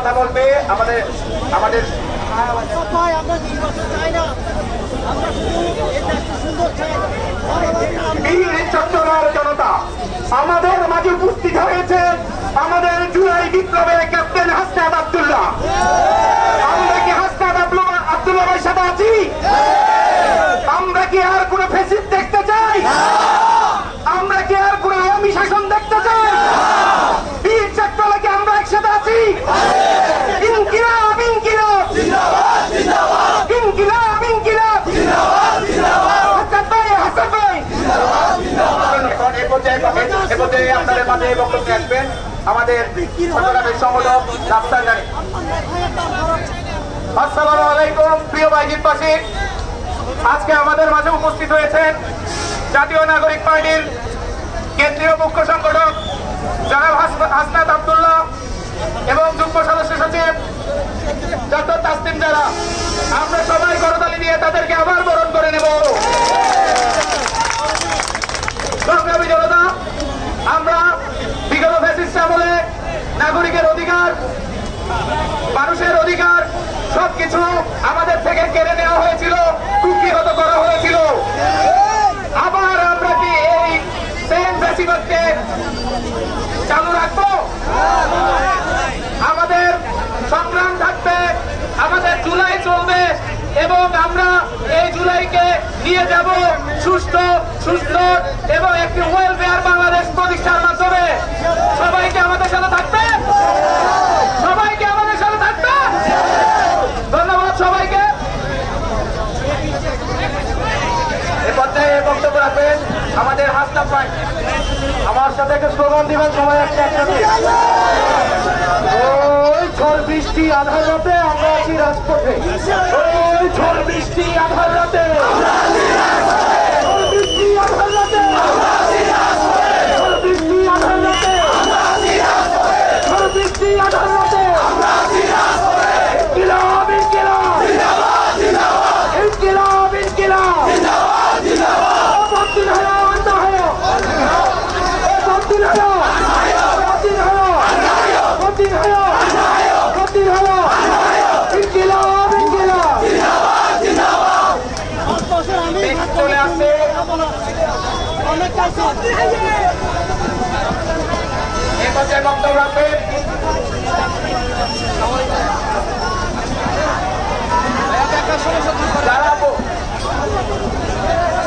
কথা বলবে আমাদের আমাদের চট্টগ্রাম জনতা আমাদের মাঝে উপস্থিত হয়েছে আমাদের জুলাই বিপ্লবের ক্যাপ্টেন হাসনাত আব্দুল্লাহ। আমরা কি হাসনাত আব্দুল্লাহের সাথে আছি? আমরা কি আর কোন ফ্যাসিস্ট দেখতে চাই? আমরা কি আর কোন আওয়ামী শাসন দেখতে চাই? বীর চট্টগ্রামে কি আমরা একসাথে আছি? ইনকিলাব ইনকিলাব জিন্দাবাদ জিন্দাবাদ ইনকিলাব ইনকিলাব জিন্দাবাদ জিন্দাবাদ হাসান ভাই জিন্দাবাদ জিন্দাবাদ। এরপরে আপনাদের মাঝে বক্তব্য আসবেন আমাদের চট্টগ্রামের সংগঠক রাফসান গানি। আসসালামু আলাইকুম প্রিয় বাইজিদবাসী, আজকে আমাদের মাঝে উপস্থিত হয়েছেন জাতীয় নাগরিক পার্টির কেন্দ্রীয় মুখ্য সংগঠক জনাব হাসনাত আব্দুল্লাহ এবং যুগ্ম সদস্য সচিব ডক্টর তাসলিম জারা। আমরা সবাই করতালি দিয়ে তাদেরকে আবার বরণ করে নেব। সংগ্রামী জনতা, আমরা বিগত ফ্যাসিস্ট আমলে নাগরিকের অধিকার, মানুষের অধিকার সবকিছু আমাদের থেকে কেড়ে নেওয়া হয়েছিল, কুক্ষিগত করা হয়েছিল। আবার আমরা কি এই সেম ফ্যাসিবাদকে চালু রাখবো? আমাদের সংগ্রাম থাকবে, আমাদের জুলাই চলবে এবং আমরা এই জুলাইকে নিয়ে যাব সুস্থ এবং একটি ওয়েলফেয়ার বাংলাদেশ প্রতিষ্ঠার মাধ্যমে। সবাইকে আমাদের সাথে থাকবে, সবাইকে আমাদের সাথে থাকবে। ধন্যবাদ সবাইকে। এ পর্যায়ে বক্তব্য রাখবেন আমাদের হাসনাত ভাই। আমার সাথে একটা স্লোগান দিবেন সবাই একসাথে। ওই ঝড় বৃষ্টি আধার রাতে আমরা আছি রাজপথে, ওই ঝড় বৃষ্টি আধার রাতে, ঝড় বৃষ্টি আধার রাতে, ঝড় বৃষ্টি আধার রাতে, ঝড় বৃষ্টি আধার রাতে। ইনকিলাব ইনকিলাব ইনকিলাব ইনকিলাব बहुत दिन है अंधा है, बहुत दिन है, बहुत दिन है, बहुत दिन है, बहुत दिन है। इनकिलाब इनकिलाब जिंदाबाद जिंदाबाद। चले আসছে অনেক কাছে এই পর্যায়ে বক্তব্য রাখবেন যারা